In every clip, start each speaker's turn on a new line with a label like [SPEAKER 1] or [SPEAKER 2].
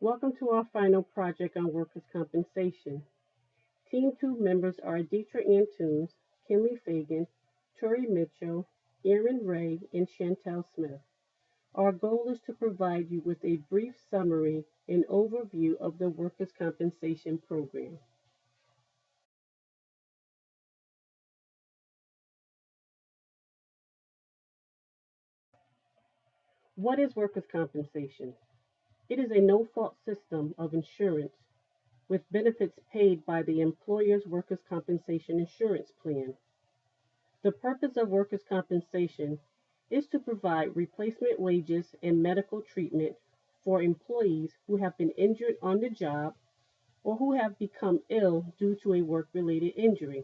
[SPEAKER 1] Welcome to our final project on workers' compensation. Team 2 members are Deetra Antunes, Kinley Fagan, Tori Mitchell, Aaron Ray, and Chantel Smith. Our goal is to provide you with a brief summary and overview of the workers' compensation program. What is workers' compensation? It is a no-fault system of insurance with benefits paid by the employer's workers' compensation insurance plan. The purpose of workers' compensation is to provide replacement wages and medical treatment for employees who have been injured on the job or who have become ill due to a work related injury.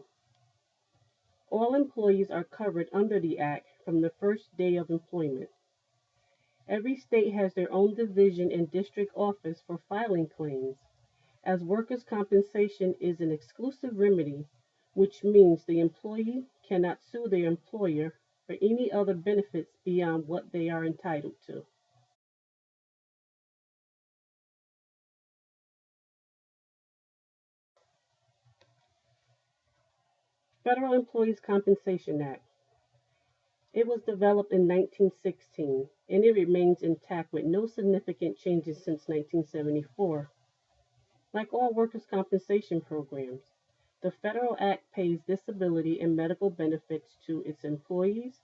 [SPEAKER 1] All employees are covered under the Act from the first day of employment. Every state has their own division and district office for filing claims, as workers' compensation is an exclusive remedy, which means the employee cannot sue their employer for any other benefits beyond what they are entitled to. Federal Employees Compensation Act. It was developed in 1916 and it remains intact with no significant changes since 1974. Like all workers' compensation programs, the Federal Act pays disability and medical benefits to its employees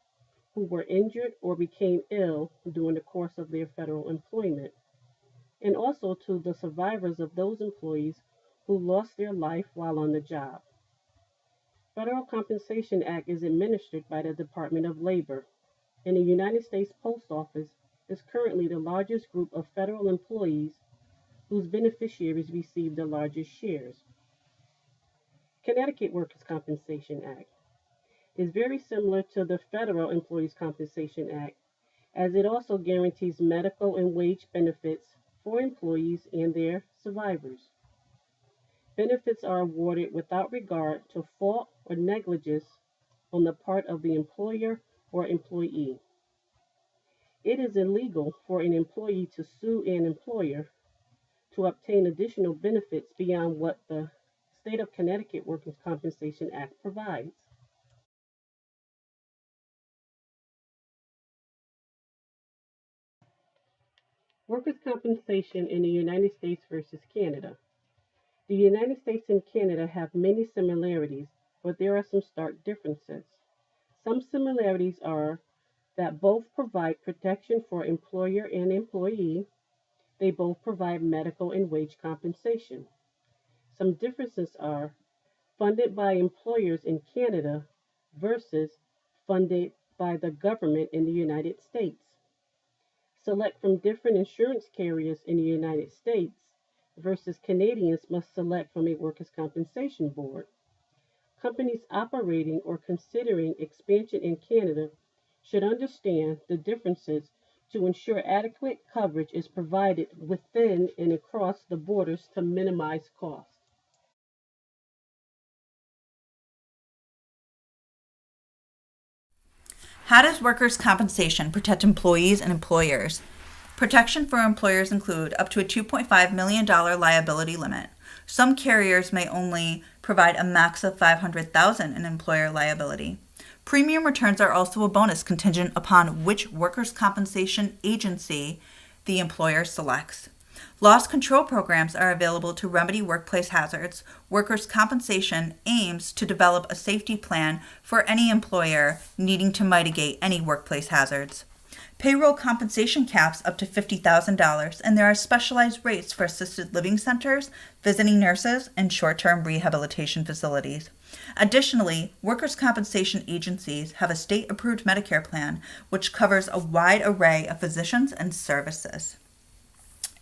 [SPEAKER 1] who were injured or became ill during the course of their federal employment, and also to the survivors of those employees who lost their life while on the job. Federal Compensation Act is administered by the Department of Labor, and the United States Post Office is currently the largest group of federal employees whose beneficiaries receive the largest shares. Connecticut Workers' Compensation Act is very similar to the Federal Employees Compensation Act, as it also guarantees medical and wage benefits for employees and their survivors. Benefits are awarded without regard to fault or negligence on the part of the employer or employee. It is illegal for an employee to sue an employer to obtain additional benefits beyond what the State of Connecticut Workers' Compensation Act provides. Workers' compensation in the United States versus Canada. The United States and Canada have many similarities, but there are some stark differences. Some similarities are that both provide protection for employer and employee. They both provide medical and wage compensation. Some differences are funded by employers in Canada versus funded by the government in the United States. Select from different insurance carriers in the United States versus Canadians must select from a workers' compensation board. Companies operating or considering expansion in Canada should understand the differences to ensure adequate coverage is provided within and across the borders to minimize costs.
[SPEAKER 2] How does workers' compensation protect employees and employers? Protection for employers include up to a $2.5 million liability limit. Some carriers may only provide a max of $500,000 in employer liability. Premium returns are also a bonus contingent upon which workers' compensation agency the employer selects. Loss control programs are available to remedy workplace hazards. Workers' compensation aims to develop a safety plan for any employer needing to mitigate any workplace hazards. Payroll compensation caps up to $50,000, and there are specialized rates for assisted living centers, visiting nurses, and short-term rehabilitation facilities. Additionally, workers' compensation agencies have a state-approved Medicare plan, which covers a wide array of physicians and services.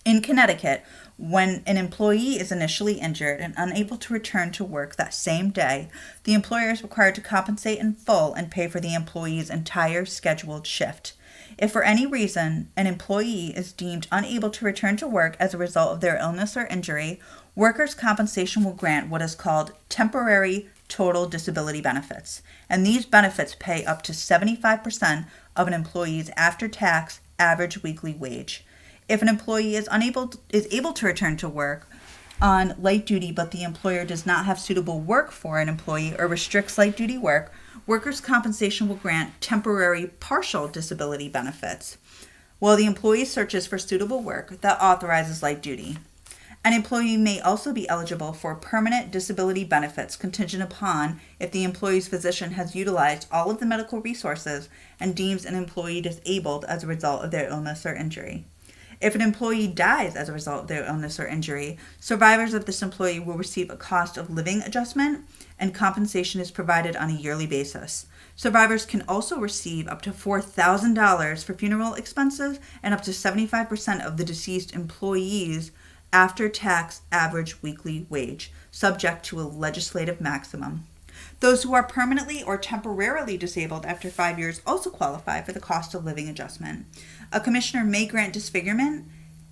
[SPEAKER 2] In Connecticut, when an employee is initially injured and unable to return to work that same day, the employer is required to compensate in full and pay for the employee's entire scheduled shift. If for any reason an employee is deemed unable to return to work as a result of their illness or injury, workers' compensation will grant what is called temporary total disability benefits, and these benefits pay up to 75% of an employee's after-tax average weekly wage. If an employee is able to return to work on light duty, but the employer does not have suitable work for an employee or restricts light duty work, workers' compensation will grant temporary partial disability benefits while the employee searches for suitable work that authorizes light duty. An employee may also be eligible for permanent disability benefits contingent upon if the employee's physician has utilized all of the medical resources and deems an employee disabled as a result of their illness or injury. If an employee dies as a result of their illness or injury, survivors of this employee will receive a cost of living adjustment, and compensation is provided on a yearly basis. Survivors can also receive up to $4,000 for funeral expenses and up to 75% of the deceased employee's after-tax average weekly wage, subject to a legislative maximum. Those who are permanently or temporarily disabled after 5 years also qualify for the cost of living adjustment. A commissioner may grant disfigurement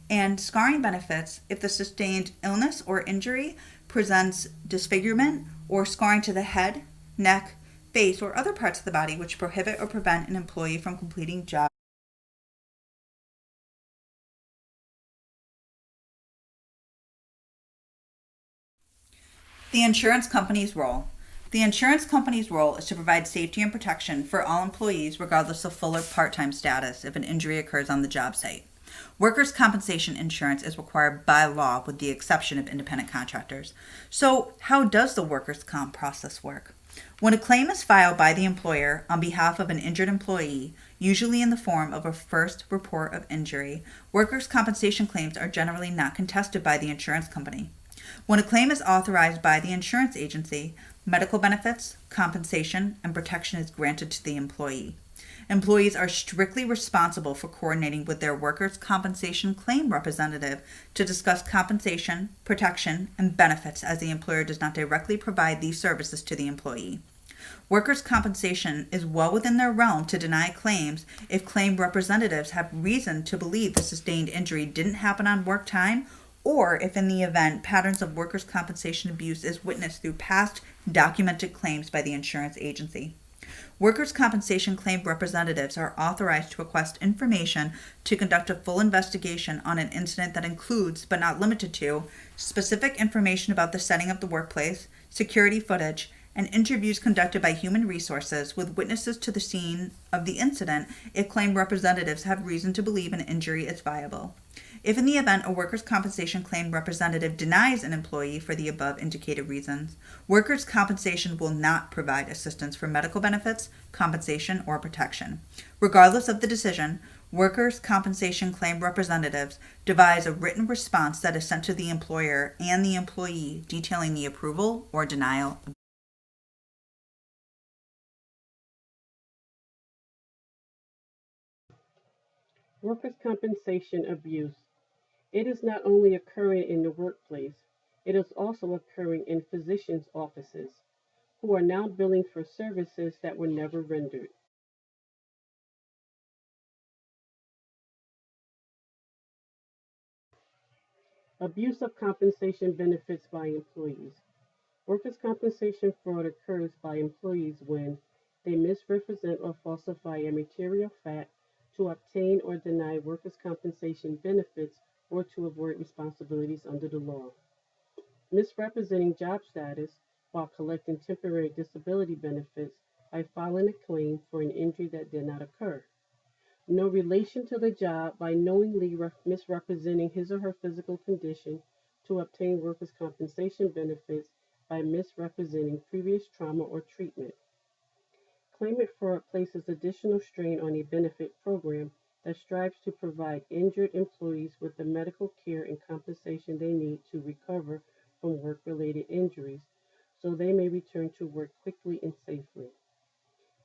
[SPEAKER 2] and scarring benefits if the sustained illness or injury presents disfigurement or scarring to the head, neck, face, or other parts of the body which prohibit or prevent an employee from completing job. The insurance company's role. The insurance company's role is to provide safety and protection for all employees regardless of full or part-time status if an injury occurs on the job site. Workers' compensation insurance is required by law with the exception of independent contractors. So, how does the workers' comp process work? When a claim is filed by the employer on behalf of an injured employee, usually in the form of a first report of injury, workers' compensation claims are generally not contested by the insurance company. When a claim is authorized by the insurance agency, medical benefits, compensation, and protection is granted to the employee. Employees are strictly responsible for coordinating with their workers' compensation claim representative to discuss compensation, protection, and benefits as the employer does not directly provide these services to the employee. Workers' compensation is well within their realm to deny claims if claim representatives have reason to believe the sustained injury didn't happen on work time, or if in the event patterns of workers' compensation abuse is witnessed through past documented claims by the insurance agency. Workers' compensation claim representatives are authorized to request information to conduct a full investigation on an incident that includes, but not limited to, specific information about the setting of the workplace, security footage, and interviews conducted by human resources with witnesses to the scene of the incident if claim representatives have reason to believe an injury is viable. If in the event a workers' compensation claim representative denies an employee for the above indicated reasons, workers' compensation will not provide assistance for medical benefits, compensation, or protection. Regardless of the decision, workers' compensation claim representatives devise a written response that is sent to the employer and the employee detailing the approval or denial.
[SPEAKER 1] Workers' compensation abuse. It is not only occurring in the workplace, it is also occurring in physicians' offices, who are now billing for services that were never rendered. Abuse of compensation benefits by employees. Workers' compensation fraud occurs by employees when they misrepresent or falsify a material fact to obtain or deny workers' compensation benefits or to avoid responsibilities under the law. Misrepresenting job status while collecting temporary disability benefits by filing a claim for an injury that did not occur. No relation to the job by knowingly misrepresenting his or her physical condition to obtain workers' compensation benefits by misrepresenting previous trauma or treatment. Claimant fraud places additional strain on a benefit program that strives to provide injured employees with the medical care and compensation they need to recover from work-related injuries so they may return to work quickly and safely.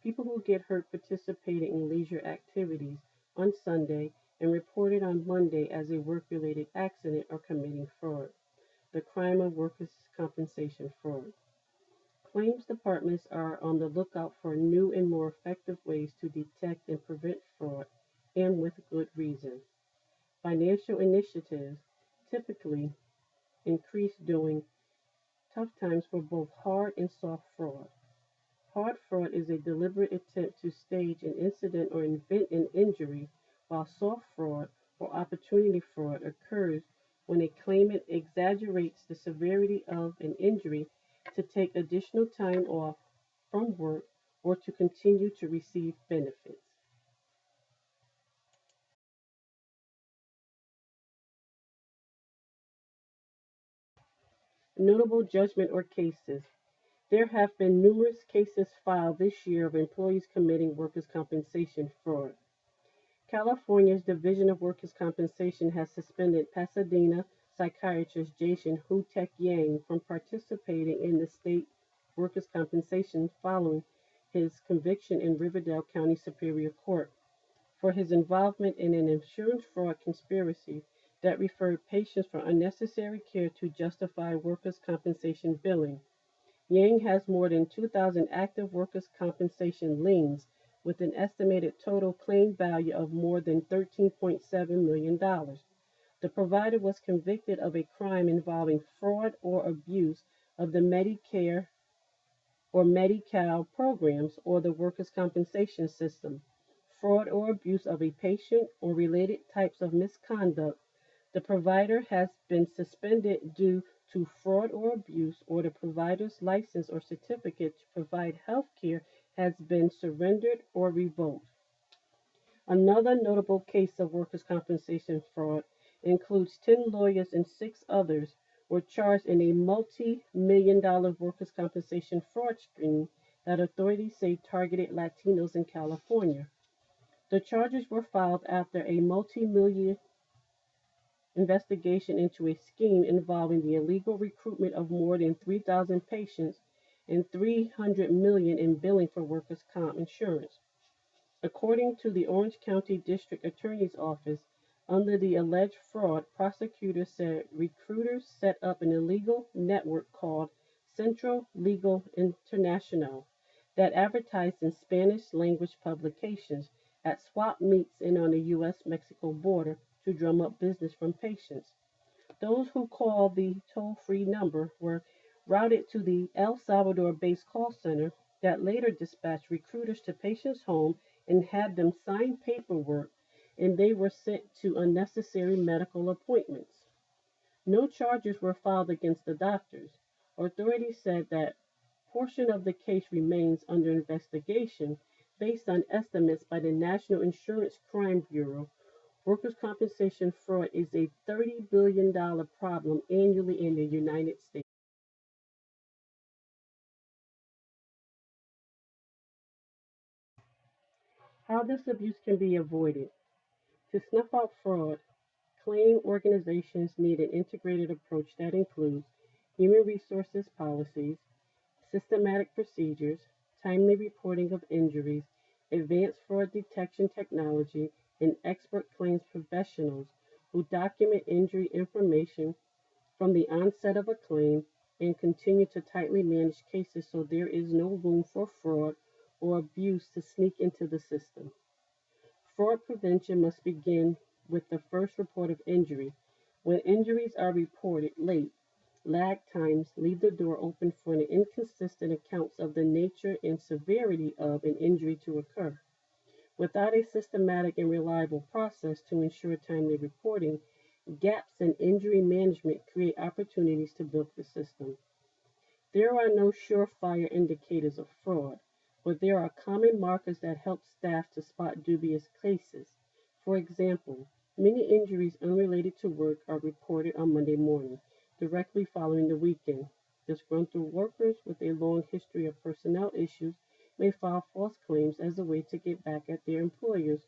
[SPEAKER 1] People who get hurt participating in leisure activities on Sunday and reported on Monday as a work-related accident are committing fraud, the crime of workers' compensation fraud. Claims departments are on the lookout for new and more effective ways to detect and prevent fraud, and with good reason. Financial initiatives typically increase during tough times for both hard and soft fraud. Hard fraud is a deliberate attempt to stage an incident or invent an injury, while soft fraud or opportunity fraud occurs when a claimant exaggerates the severity of an injury to take additional time off from work or to continue to receive benefits. Notable judgment or cases. There have been numerous cases filed this year of employees committing workers' compensation fraud. California's Division of Workers' Compensation has suspended Pasadena psychiatrist Jason Hu-Tek Yang from participating in the state workers' compensation following his conviction in Riverdale County Superior Court for his involvement in an insurance fraud conspiracy that referred patients for unnecessary care to justify workers' compensation billing. Yang has more than 2,000 active workers' compensation liens with an estimated total claim value of more than $13.7 million. The provider was convicted of a crime involving fraud or abuse of the Medicare or Medi-Cal programs or the workers' compensation system, fraud or abuse of a patient or related types of misconduct. The provider has been suspended due to fraud or abuse, or the provider's license or certificate to provide health care has been surrendered or revoked. Another notable case of workers' compensation fraud includes 10 lawyers and 6 others were charged in a multi-million-dollar workers' compensation fraud scheme that authorities say targeted Latinos in California. The charges were filed after a multi-million investigation into a scheme involving the illegal recruitment of more than 3,000 patients and $300 million in billing for workers' comp insurance. According to the Orange County District Attorney's Office, under the alleged fraud, prosecutors said recruiters set up an illegal network called Central Legal International that advertised in Spanish language publications at swap meets and on the U.S. Mexico border to drum up business from patients. Those who called the toll free number were routed to the El Salvador based call center that later dispatched recruiters to patients' homes and had them sign paperwork, and they were sent to unnecessary medical appointments. No charges were filed against the doctors. Authorities said that portion of the case remains under investigation based on estimates by the National Insurance Crime Bureau. Workers' compensation fraud is a $30 billion problem annually in the United States. How this abuse can be avoided. To snuff out fraud, claim organizations need an integrated approach that includes human resources policies, systematic procedures, timely reporting of injuries, advanced fraud detection technology, and expert claims professionals who document injury information from the onset of a claim and continue to tightly manage cases so there is no room for fraud or abuse to sneak into the system. Fraud prevention must begin with the first report of injury. When injuries are reported late, lag times leave the door open for an inconsistent accounts of the nature and severity of an injury to occur. Without a systematic and reliable process to ensure timely reporting, gaps in injury management create opportunities to bilk the system. There are no surefire indicators of fraud, but there are common markers that help staff to spot dubious cases. For example, many injuries unrelated to work are reported on Monday morning, directly following the weekend. Disgruntled workers with a long history of personnel issues may file false claims as a way to get back at their employers.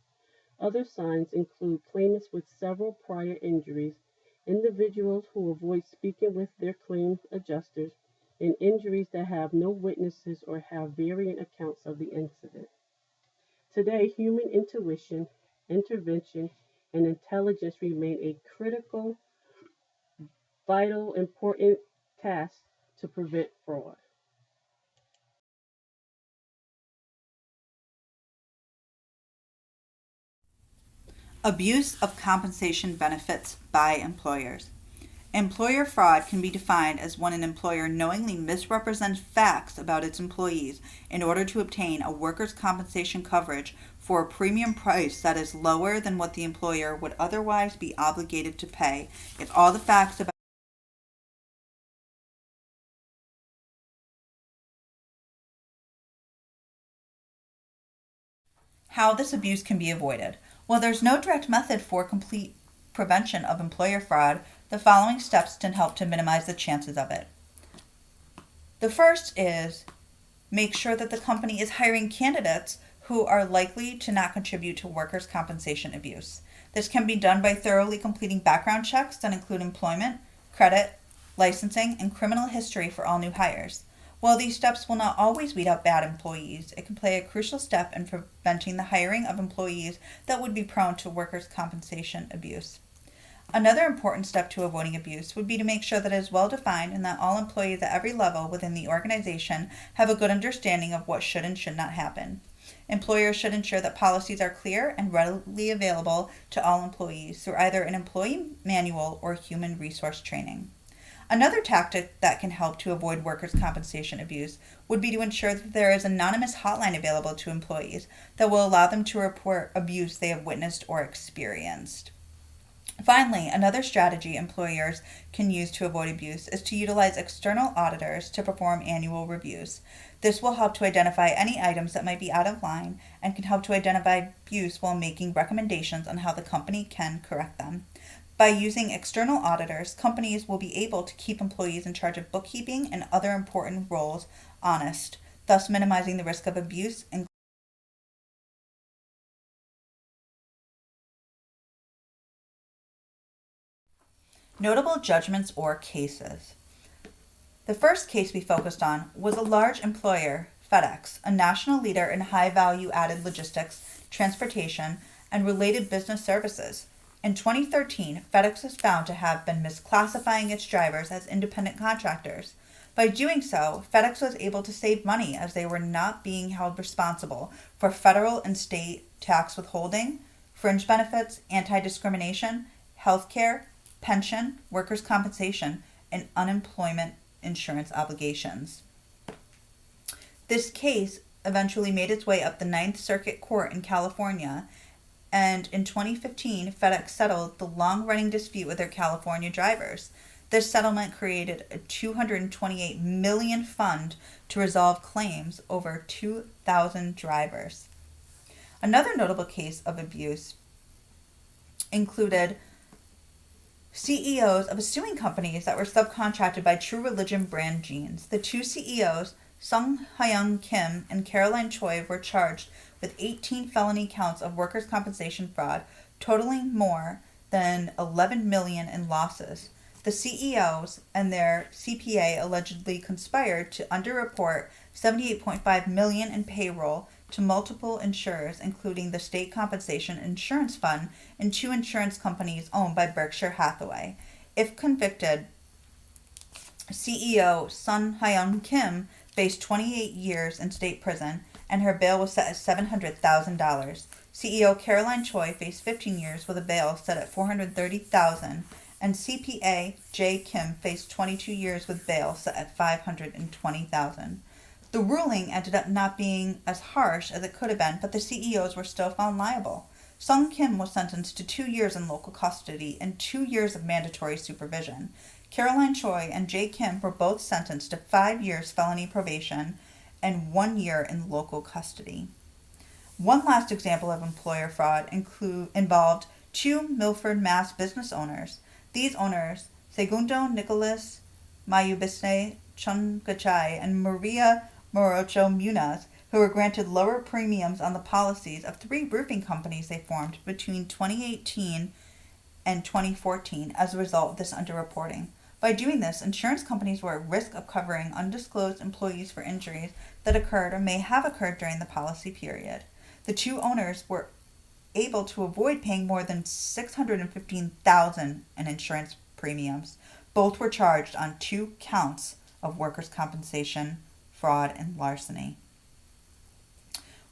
[SPEAKER 1] Other signs include claimants with several prior injuries, individuals who avoid speaking with their claim adjusters, and injuries that have no witnesses or have varying accounts of the incident. Today, human intuition, intervention, and intelligence remain a critical, vital, important task to prevent fraud.
[SPEAKER 2] Abuse of compensation benefits by employers. Employer fraud can be defined as when an employer knowingly misrepresents facts about its employees in order to obtain a workers' compensation coverage for a premium price that is lower than what the employer would otherwise be obligated to pay if all the facts about how this abuse can be avoided. While there's no direct method for complete prevention of employer fraud, the following steps can help to minimize the chances of it. The first is make sure that the company is hiring candidates who are likely to not contribute to workers' compensation abuse. This can be done by thoroughly completing background checks that include employment, credit, licensing, and criminal history for all new hires. While these steps will not always weed out bad employees, it can play a crucial step in preventing the hiring of employees that would be prone to workers' compensation abuse. Another important step to avoiding abuse would be to make sure that it is well defined and that all employees at every level within the organization have a good understanding of what should and should not happen. Employers should ensure that policies are clear and readily available to all employees through either an employee manual or human resource training. Another tactic that can help to avoid workers' compensation abuse would be to ensure that there is an anonymous hotline available to employees that will allow them to report abuse they have witnessed or experienced. Finally, another strategy employers can use to avoid abuse is to utilize external auditors to perform annual reviews. This will help to identify any items that might be out of line and can help to identify abuse while making recommendations on how the company can correct them. By using external auditors, companies will be able to keep employees in charge of bookkeeping and other important roles honest, thus minimizing the risk of abuse and notable judgments or cases. The first case we focused on was a large employer, FedEx, a national leader in high value added logistics, transportation, and related business services. In 2013, FedEx was found to have been misclassifying its drivers as independent contractors. By doing so, FedEx was able to save money as they were not being held responsible for federal and state tax withholding, fringe benefits, anti-discrimination, health care, pension, workers' compensation, and unemployment insurance obligations. This case eventually made its way up the Ninth Circuit Court in California, and in 2015, FedEx settled the long-running dispute with their California drivers. This settlement created a $228 million fund to resolve claims over 2,000 drivers. Another notable case of abuse included CEOs of suing companies that were subcontracted by True Religion brand jeans. The two CEOs, Sung Hyun Kim and Caroline Choi, were charged with 18 felony counts of workers' compensation fraud, totaling more than $11 million in losses. The CEOs and their CPA allegedly conspired to underreport $78.5 million in payroll to multiple insurers, including the State Compensation Insurance Fund and two insurance companies owned by Berkshire Hathaway. If convicted, CEO Sun Hyun Kim faced 28 years in state prison, and her bail was set at $700,000. CEO Caroline Choi faced 15 years with a bail set at $430,000, and CPA Jay Kim faced 22 years with bail set at $520,000. The ruling ended up not being as harsh as it could have been, but the CEOs were still found liable. Sung Kim was sentenced to 2 years in local custody and 2 years of mandatory supervision. Caroline Choi and Jay Kim were both sentenced to 5 years felony probation and 1 year in local custody. One last example of employer fraud involved two Milford, Mass. Business owners. These owners, Segundo Nicolas Mayubiste Chungachai and Maria Morocho Munoz, who were granted lower premiums on the policies of 3 roofing companies they formed between 2018 and 2014 as a result of this underreporting. By doing this, insurance companies were at risk of covering undisclosed employees for injuries that occurred or may have occurred during the policy period. The two owners were able to avoid paying more than $615,000 in insurance premiums. Both were charged on 2 counts of workers' compensation, fraud, and larceny.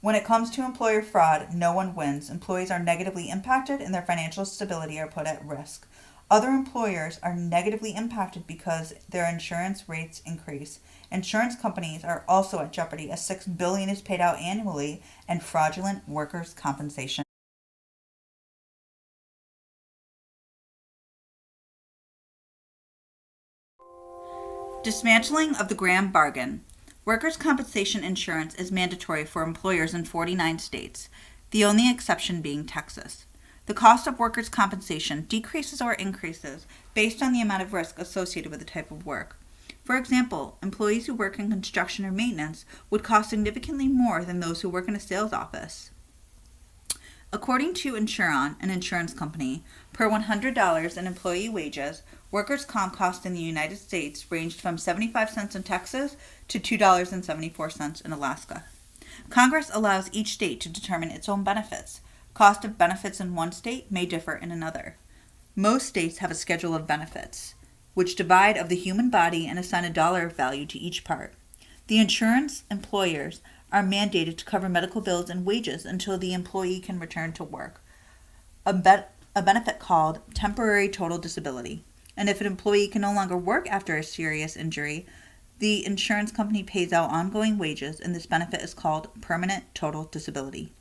[SPEAKER 2] When it comes to employer fraud, no one wins. Employees are negatively impacted and their financial stability are put at risk. Other employers are negatively impacted because their insurance rates increase. Insurance companies are also at jeopardy as $6 billion is paid out annually in fraudulent workers' compensation. Dismantling of the Graham Bargain. Workers' compensation insurance is mandatory for employers in 49 states, the only exception being Texas. The cost of workers' compensation decreases or increases based on the amount of risk associated with the type of work. For example, employees who work in construction or maintenance would cost significantly more than those who work in a sales office. According to Insuron, an insurance company, per $100 in employee wages, workers' comp costs in the United States ranged from 75 cents in Texas to $2.74 in Alaska. Congress allows each state to determine its own benefits. Cost of benefits in one state may differ in another. Most states have a schedule of benefits, which divide of the human body and assign a dollar value to each part. The insurance employers are mandated to cover medical bills and wages until the employee can return to work, a benefit called temporary total disability. And if an employee can no longer work after a serious injury, the insurance company pays out ongoing wages, and this benefit is called permanent total disability.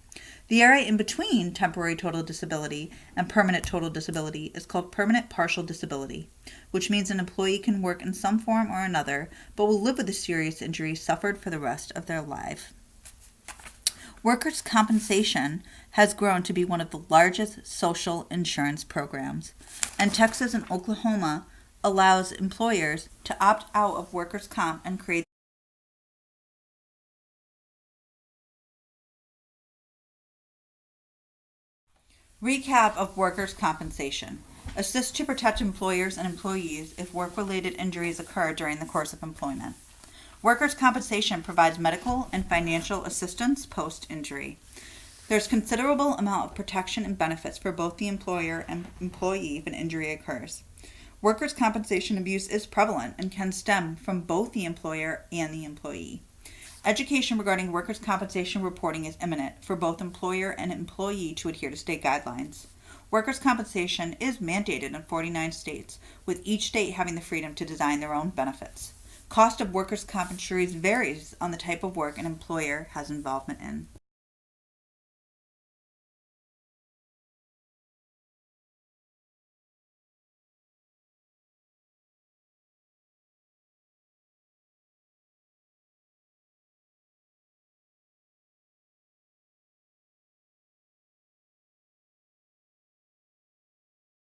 [SPEAKER 2] The area in between temporary total disability and permanent total disability is called permanent partial disability, which means an employee can work in some form or another, but will live with a serious injury suffered for the rest of their life. Workers' compensation has grown to be one of the largest social insurance programs, and Texas and Oklahoma allows employers to opt out of workers' comp and create Recap of workers' compensation. Assist to protect employers and employees if work-related injuries occur during the course of employment. Workers' compensation provides medical and financial assistance post-injury. There's considerable amount of protection and benefits for both the employer and employee if an injury occurs. Workers' compensation abuse is prevalent and can stem from both the employer and the employee. Education regarding workers' compensation reporting is imminent for both employer and employee to adhere to state guidelines. Workers' compensation is mandated in 49 states, with each state having the freedom to design their own benefits. Cost of workers' comp insurance varies on the type of work an employer has involvement in.